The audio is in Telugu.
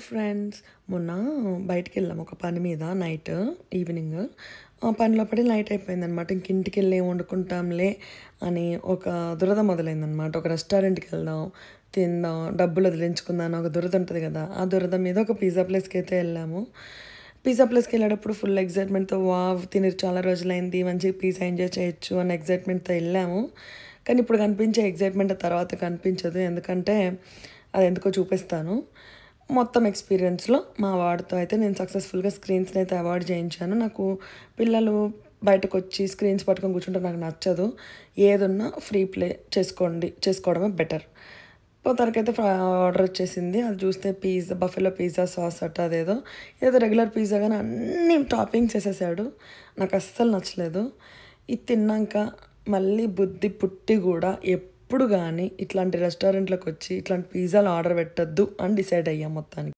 ఫ్రెండ్స్ మొన్న బయటికెళ్ళాము ఒక పని మీద ఈవినింగ్. ఆ పనిలో పడి నైట్ అయిపోయిందనమాట. ఇంక ఇంటికెళ్ళి ఏం వండుకుంటాంలే అని ఒక దురద మొదలైందనమాట. ఒక రెస్టారెంట్‌కెళ్దాం, తిందాం, డబ్బులు వదిలించుకుందాం అని ఒక దురద ఉంటది కదా! ఆ దురద మీద ఒక పిజ్జా ప్లేస్‌కైతే వెళ్ళాము. పిజ్జా ప్లేస్‌కెళ్ళేటప్పుడు ఫుల్ ఎక్సైట్‌మెంట్‌తో వావ్! తిని చాలా రోజులైంది, మంచిగా పిజ్జా ఎంజాయ్ చేయొచ్చు అన్న ఎక్సైట్‌మెంట్‌తో వెళ్ళాము. కానీ ఇప్పుడు కనిపించే ఎక్సైట్‌మెంట్ తర్వాత కనిపించదు. ఎందుకంటే అదెందుకో చూపిస్తాను. మొత్తం ఎక్స్‌పీరియన్స్‌లో మా వాడితో అయితే నేను సక్సెస్‌ఫుల్‌గా స్క్రీన్స్‌ని అయితే అవాయిడ్ చేయించాను. నాకు పిల్లలు బయటకొచ్చి స్క్రీన్స్ పట్టుకొని కూర్చుంటే నాకు నచ్చదు. ఏదున్నా ఫ్రీ ప్లే చేసుకోవడమే బెటర్. మొత్తానికైతే ఆర్డర్ వచ్చేసింది. అది చూస్తే బఫెలో పిజ్జా సాస్ అట అదేదో. ఏదో రెగ్యులర్ పిజ్జా గాని అన్ని టాపింగ్స్ ఏసేసాడు. నాకస్సలు నచ్చలేదు. ఇది తిన్నాక మళ్ళీ బుద్ధి పుట్టి గూడా ఎప్పుడు గాని ఇట్లాంటి రెస్టారెంట్‌లకొచ్చి ఇట్లాంటి పిజ్జాలు ఆర్డర్ పెట్టొద్దు అని డిసైడ్ అయ్యాం మొత్తానికి.